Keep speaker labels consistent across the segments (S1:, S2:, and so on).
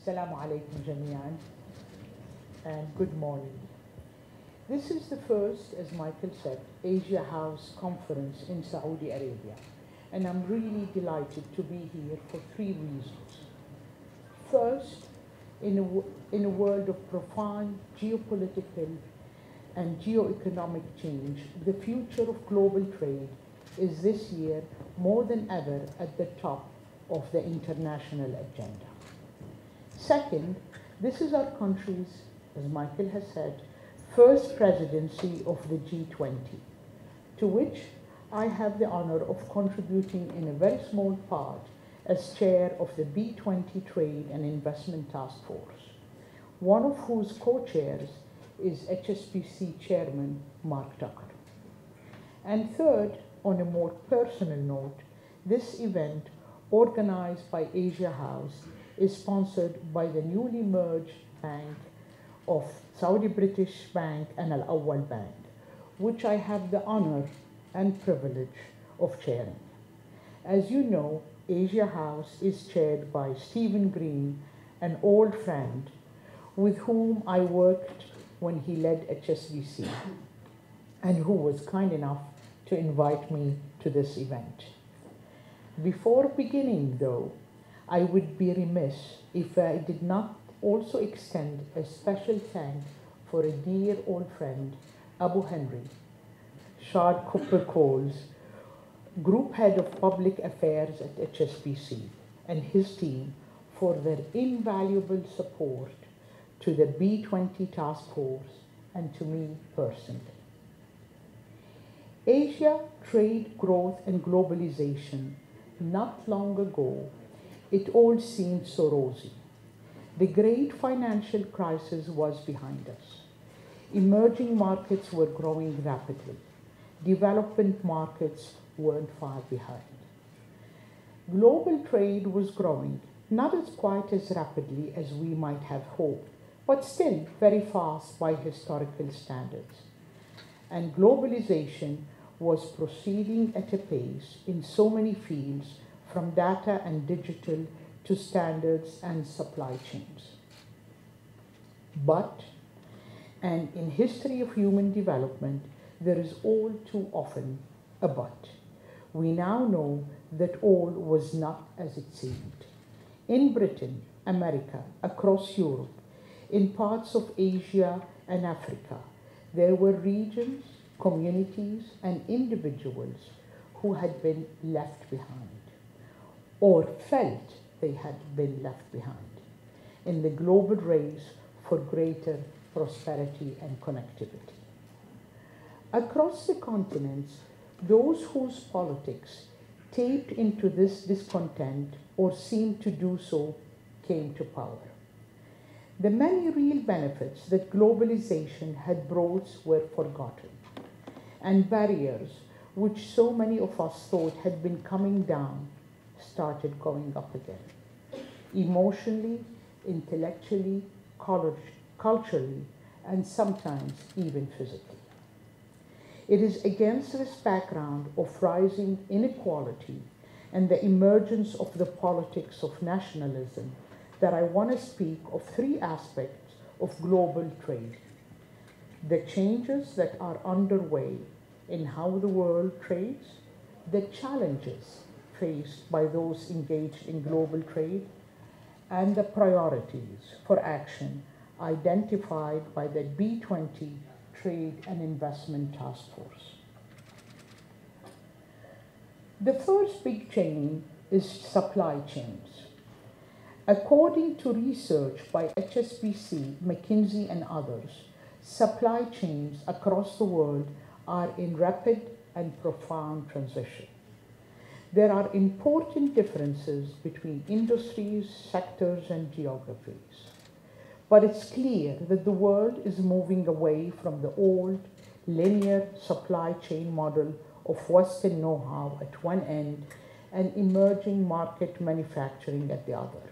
S1: Assalamu alaikum jami'an and good morning. This is the first, as Michael said, Asia House conference in Saudi Arabia, and I'm really delighted to be here for three reasons. First, in a world of profound geopolitical and geoeconomic change, the future of global trade is this year more than ever at the top of the international agenda. Second, this is our country's, as Michael has said, first presidency of the G20, to which I have the honor of contributing in a very small part as chair of the B20 Trade and Investment Task Force, one of whose co-chairs is HSBC Chairman Mark Tucker. And third, on a more personal note, this event, organized by Asia House, is sponsored by the newly merged Bank of Saudi British Bank and Al Awwal Bank, which I have the honor and privilege of chairing. As you know, Asia House is chaired by Stephen Green, an old friend with whom I worked when he led HSBC, and who was kind enough to invite me to this event. Before beginning, though, I would be remiss if I did not also extend a special thanks for a dear old friend, Abu Henry, Shard Cooper-Coles, Group Head of Public Affairs at HSBC, and his team for their invaluable support to the B20 Task Force and to me personally. Asia, trade, growth, and globalization. Not long ago, it all seemed so rosy. The great financial crisis was behind us. Emerging markets were growing rapidly. Developing markets weren't far behind. Global trade was growing, not as quite as rapidly as we might have hoped, but still very fast by historical standards. And globalization was proceeding at a pace in so many fields, from data and digital to standards and supply chains. But, and in history of human development, there is all too often a but. We now know that all was not as it seemed. In Britain, America, across Europe, in parts of Asia and Africa, there were regions, communities, and individuals who had been left behind, or felt they had been left behind, in the global race for greater prosperity and connectivity. Across the continents, those whose politics tapped into this discontent or seemed to do so came to power. The many real benefits that globalization had brought were forgotten, and barriers which so many of us thought had been coming down started going up again, emotionally, intellectually, culturally, and sometimes even physically. It is against this background of rising inequality and the emergence of the politics of nationalism that I want to speak of three aspects of global trade: the changes that are underway in how the world trades, the challenges faced by those engaged in global trade, and the priorities for action identified by the B20 Trade and Investment Task Force. The first big change is supply chains. According to research by HSBC, McKinsey, and others, supply chains across the world are in rapid and profound transition. There are important differences between industries, sectors, and geographies. But it's clear that the world is moving away from the old linear supply chain model of Western know-how at one end and emerging market manufacturing at the other.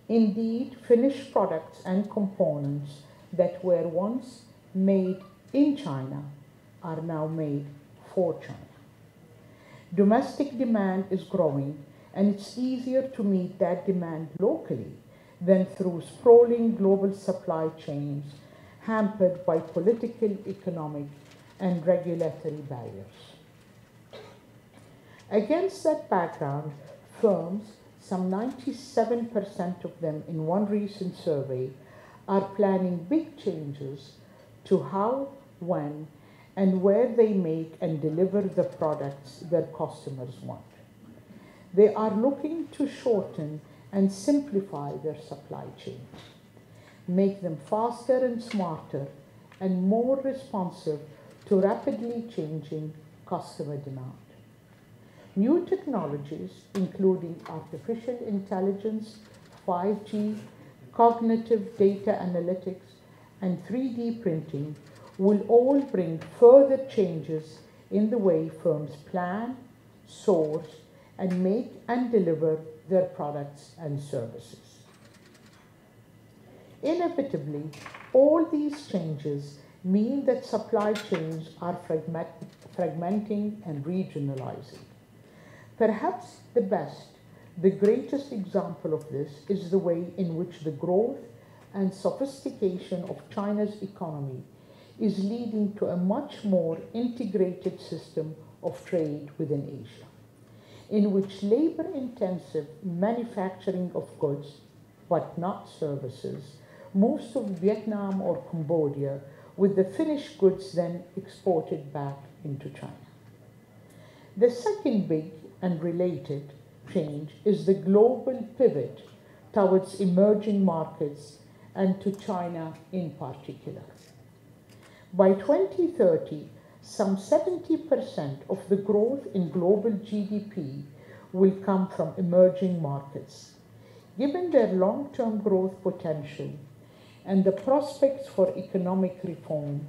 S1: Indeed, finished products and components that were once made in China are now made for China. Domestic demand is growing, and it's easier to meet that demand locally than through sprawling global supply chains hampered by political, economic, and regulatory barriers. Against that background, firms, some 97% of them in one recent survey, are planning big changes to how, when, and where they make and deliver the products their customers want. They are looking to shorten and simplify their supply chains, make them faster and smarter, and more responsive to rapidly changing customer demand. New technologies, including artificial intelligence, 5G, cognitive data analytics, and 3D printing, will all bring further changes in the way firms plan, source, and make and deliver their products and services. Inevitably, all these changes mean that supply chains are fragmenting and regionalizing. Perhaps the greatest example of this is the way in which the growth and sophistication of China's economy is leading to a much more integrated system of trade within Asia, in which labor-intensive manufacturing of goods, but not services, moves to Vietnam or Cambodia, with the finished goods then exported back into China. The second big and related change is the global pivot towards emerging markets and to China in particular. By 2030, some 70% of the growth in global GDP will come from emerging markets. Given their long-term growth potential and the prospects for economic reform,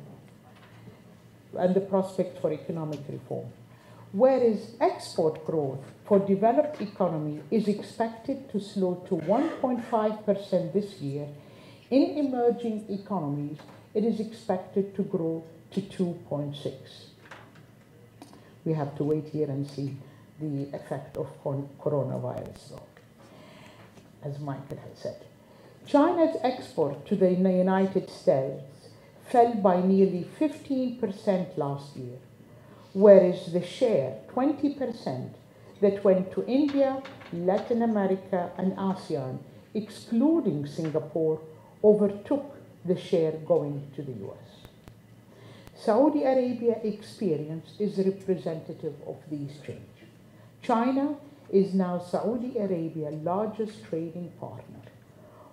S1: whereas export growth for developed economy is expected to slow to 1.5% this year, in emerging economies it is expected to grow to 2.6. We have to wait here and see the effect of coronavirus, though, as Michael has said. China's export to the United States fell by nearly 15% last year, whereas the share, 20%, that went to India, Latin America, and ASEAN, excluding Singapore, overtook the share going to the US. Saudi Arabia experience is representative of these changes. China is now Saudi Arabia's largest trading partner,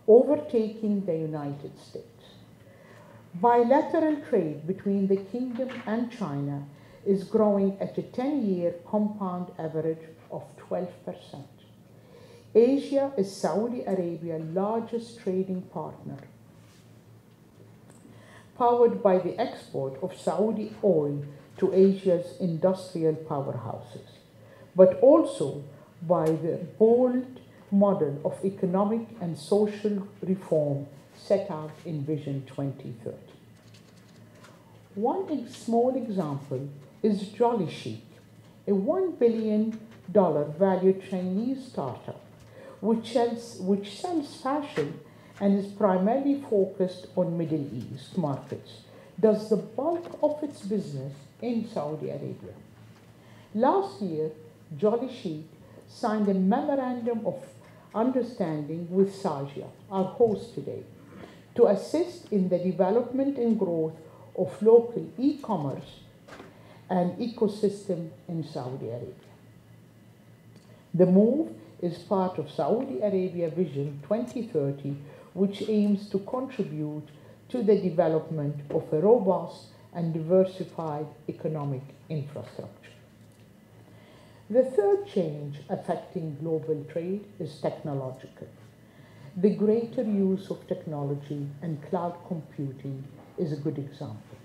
S1: overtaking the United States. Bilateral trade between the Kingdom and China is growing at a 10-year compound average of 12%. Asia is Saudi Arabia's largest trading partner, powered by the export of Saudi oil to Asia's industrial powerhouses, but also by the bold model of economic and social reform set out in Vision 2030. One small example is Jolly Chic, a $1 billion valued Chinese startup which sells fashion and is primarily focused on Middle East markets, does the bulk of its business in Saudi Arabia. Last year, Jolly Chic signed a memorandum of understanding with Sajia, our host today, to assist in the development and growth of local e-commerce and ecosystem in Saudi Arabia. The move is part of Saudi Arabia Vision 2030, which aims to contribute to the development of a robust and diversified economic infrastructure. The third change affecting global trade is technological. The greater use of technology and cloud computing is a good example.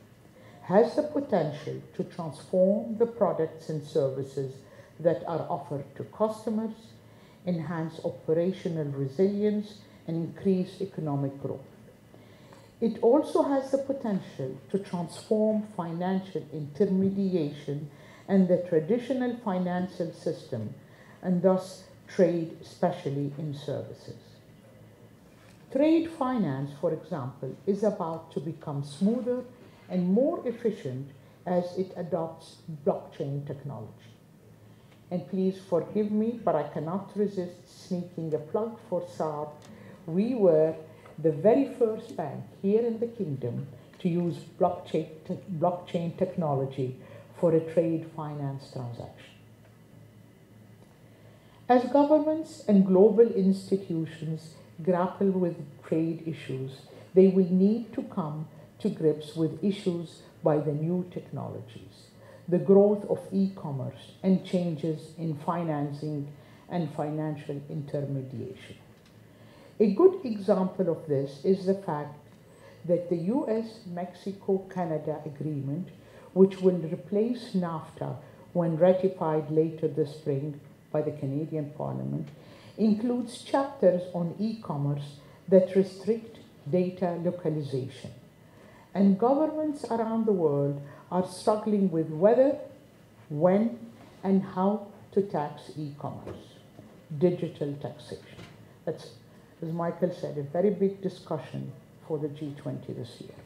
S1: Has the potential to transform the products and services that are offered to customers, enhance operational resilience, and increase economic growth. It also has the potential to transform financial intermediation and the traditional financial system, and thus trade, especially in services. Trade finance, for example, is about to become smoother and more efficient as it adopts blockchain technology. And please forgive me, but I cannot resist sneaking a plug for Saab. We were the very first bank here in the kingdom to use blockchain technology for a trade finance transaction. As governments and global institutions grapple with trade issues, they will need to come to grips with issues by the new technologies, the growth of e-commerce, and changes in financing and financial intermediation. A good example of this is the fact that the US-Mexico-Canada agreement, which will replace NAFTA when ratified later this spring by the Canadian Parliament, includes chapters on e-commerce that restrict data localization. And governments around the world are struggling with whether, when, and how to tax e-commerce, digital taxation. That's, as Michael said, a very big discussion for the G20 this year.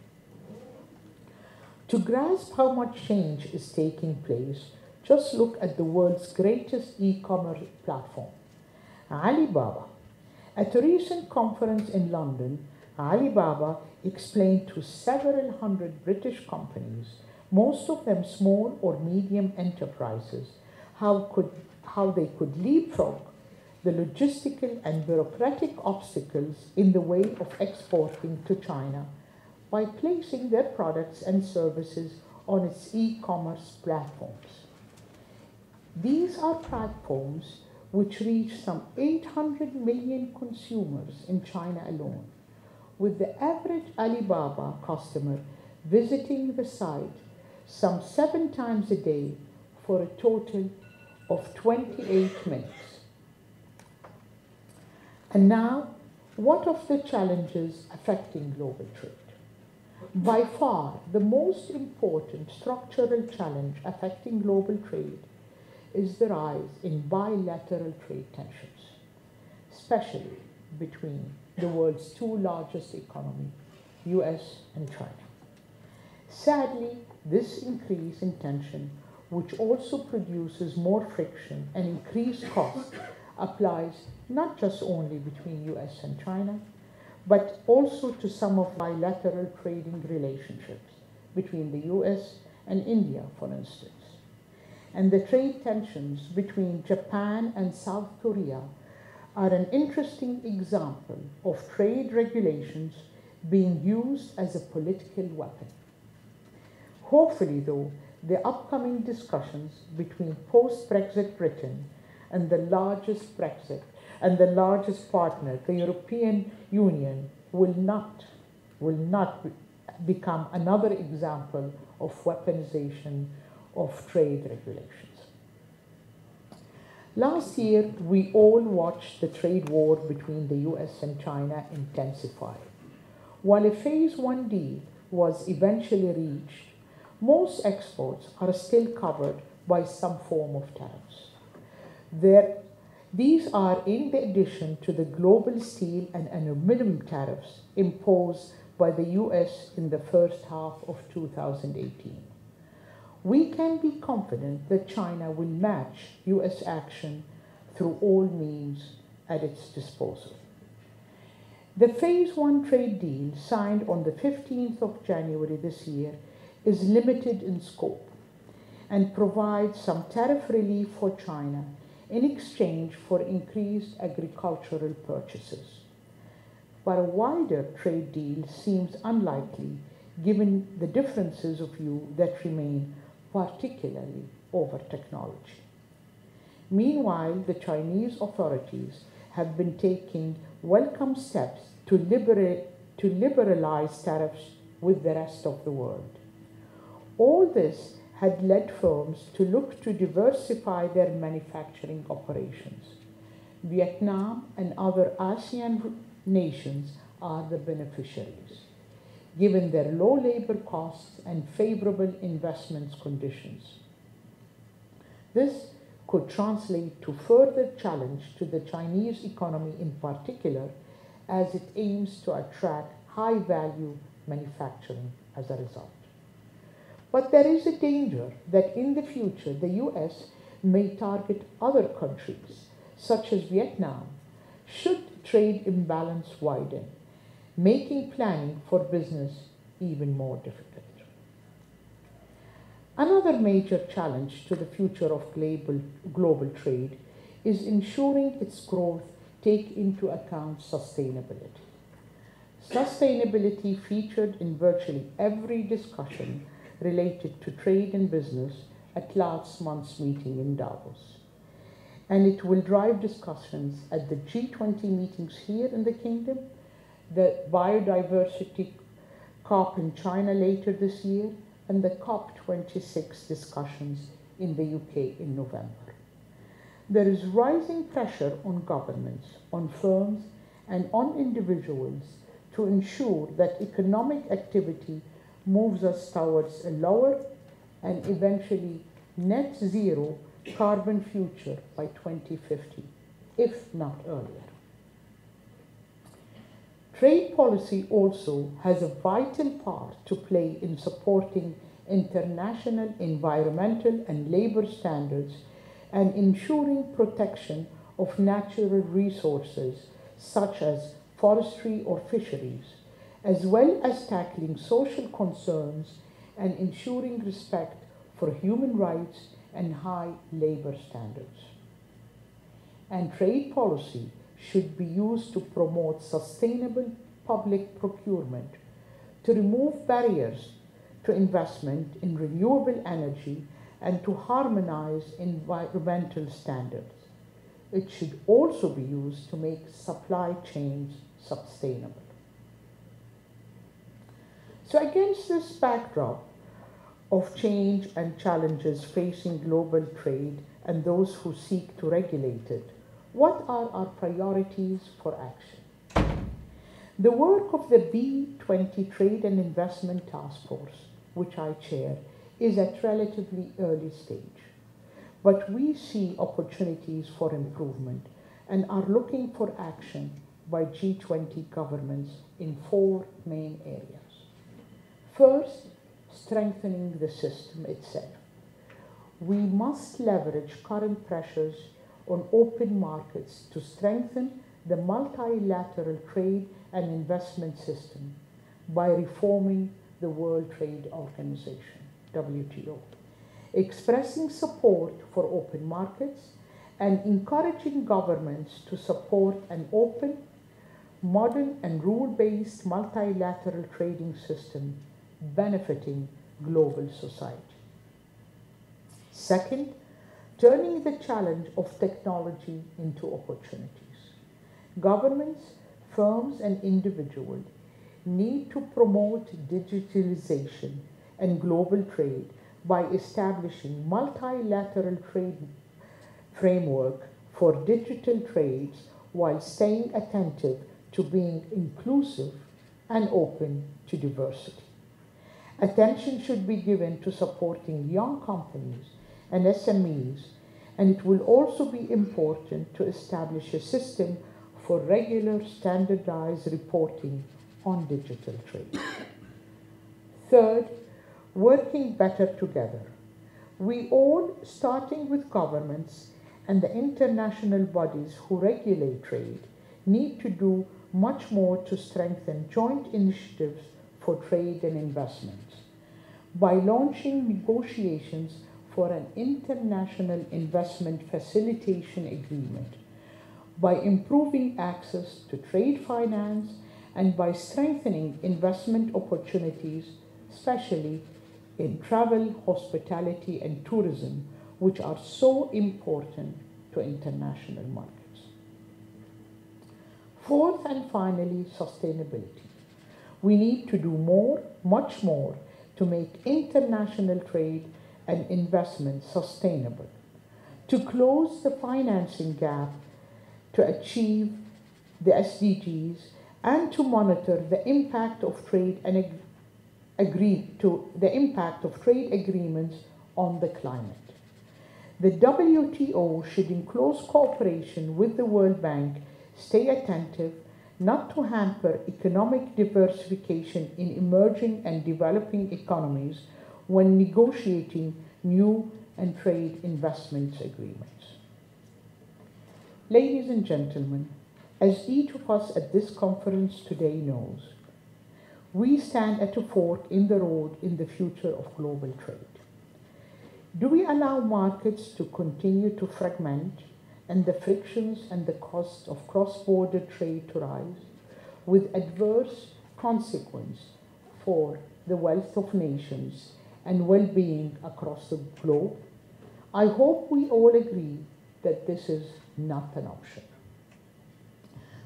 S1: To grasp how much change is taking place, just look at the world's greatest e-commerce platform, Alibaba. At a recent conference in London, Alibaba explained to several hundred British companies, most of them small or medium enterprises, how they could leapfrog the logistical and bureaucratic obstacles in the way of exporting to China by placing their products and services on its e-commerce platforms. These are platforms which reach some 800 million consumers in China alone, with the average Alibaba customer visiting the site some 7 times a day for a total of 28 minutes. And now, what of the challenges affecting global trade? By far, the most important structural challenge affecting global trade is the rise in bilateral trade tensions, especially between the world's 2 largest economies, US and China. Sadly, this increase in tension, which also produces more friction and increased costs, applies not just only between US and China, but also to some of bilateral trading relationships between the US and India, for instance. And the trade tensions between Japan and South Korea are an interesting example of trade regulations being used as a political weapon. Hopefully, though, the upcoming discussions between post-Brexit Britain and the largest partner, the European Union, will not become another example of weaponization of trade regulations. Last year, we all watched the trade war between the US and China intensify. While a Phase 1 deal was eventually reached, most exports are still covered by some form of tariffs. These are in addition to the global steel and aluminum tariffs imposed by the US in the first half of 2018. We can be confident that China will match US action through all means at its disposal. The Phase 1 trade deal signed on the 15th of January this year is limited in scope and provides some tariff relief for China in exchange for increased agricultural purchases. But a wider trade deal seems unlikely given the differences of view that remain, particularly over technology. Meanwhile, the Chinese authorities have been taking welcome steps to liberalize tariffs with the rest of the world. All this had led firms to look to diversify their manufacturing operations. Vietnam and other ASEAN nations are the beneficiaries, given their low labor costs and favorable investment conditions. This could translate to further challenge to the Chinese economy in particular, as it aims to attract high-value manufacturing as a result. But there is a danger that in the future the US may target other countries, such as Vietnam, should trade imbalance widen, making planning for business even more difficult. Another major challenge to the future of global trade is ensuring its growth take into account sustainability. Sustainability featured in virtually every discussion related to trade and business at last month's meeting in Davos. And it will drive discussions at the G20 meetings here in the Kingdom, the biodiversity COP in China later this year, and the COP26 discussions in the UK in November. There is rising pressure on governments, on firms, and on individuals to ensure that economic activity moves us towards a lower and eventually net zero carbon future by 2050, if not earlier. Trade policy also has a vital part to play in supporting international environmental and labor standards and ensuring protection of natural resources such as forestry or fisheries, as well as tackling social concerns and ensuring respect for human rights and high labor standards. And trade policy should be used to promote sustainable public procurement, to remove barriers to investment in renewable energy, and to harmonize environmental standards. It should also be used to make supply chains sustainable. So against this backdrop of change and challenges facing global trade and those who seek to regulate it, what are our priorities for action? The work of the B20 Trade and Investment Task Force, which I chair, is at relatively early stage. But we see opportunities for improvement and are looking for action by G20 governments in 4 main areas. First, strengthening the system itself. We must leverage current pressures on open markets to strengthen the multilateral trade and investment system by reforming the World Trade Organization, WTO, expressing support for open markets and encouraging governments to support an open, modern and rule-based multilateral trading system benefiting global society. Second, turning the challenge of technology into opportunities. Governments, firms, and individuals need to promote digitalization and global trade by establishing multilateral trade framework for digital trades while staying attentive to being inclusive and open to diversity. Attention should be given to supporting young companies and SMEs, and it will also be important to establish a system for regular standardized reporting on digital trade. Third, working better together. We all, starting with governments and the international bodies who regulate trade, need to do much more to strengthen joint initiatives for trade and investments by launching negotiations for an international investment facilitation agreement, by improving access to trade finance, and by strengthening investment opportunities, especially in travel, hospitality, and tourism, which are so important to international markets. Fourth and finally, sustainability. We need to do more, much more, to make international trade and investment sustainable, to close the financing gap, to achieve the SDGs, and to monitor the impact of trade and trade agreements on the climate. The WTO should, in close cooperation with the World Bank, stay attentive not to hamper economic diversification in emerging and developing economies when negotiating new and trade investment agreements. Ladies and gentlemen, as each of us at this conference today knows, we stand at a fork in the road in the future of global trade. Do we allow markets to continue to fragment and the frictions and the costs of cross-border trade to rise, with adverse consequence for the wealth of nations and well-being across the globe? I hope we all agree that this is not an option.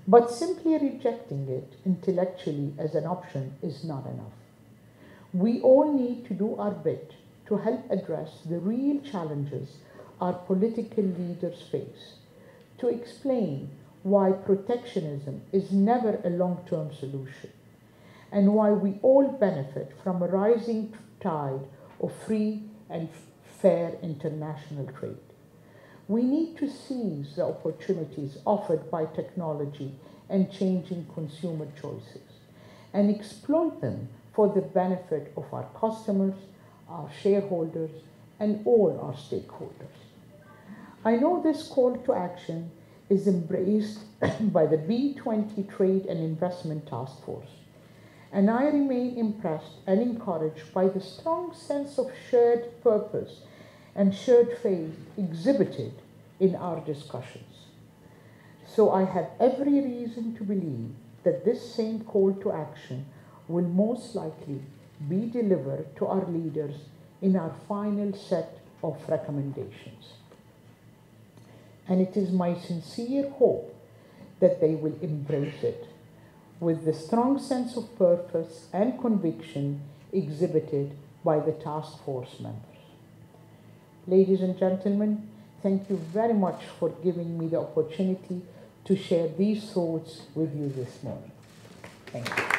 S1: But simply rejecting it intellectually as an option is not enough. We all need to do our bit to help address the real challenges our political leaders face, to explain why protectionism is never a long-term solution, and why we all benefit from a rising tide of free and fair international trade. We need to seize the opportunities offered by technology and changing consumer choices, and exploit them for the benefit of our customers, our shareholders, and all our stakeholders. I know this call to action is embraced by the B20 Trade and Investment Task Force, and I remain impressed and encouraged by the strong sense of shared purpose and shared faith exhibited in our discussions. So I have every reason to believe that this same call to action will most likely be delivered to our leaders in our final set of recommendations. And it is my sincere hope that they will embrace it with the strong sense of purpose and conviction exhibited by the task force members. Ladies and gentlemen, thank you very much for giving me the opportunity to share these thoughts with you this morning. Thank you.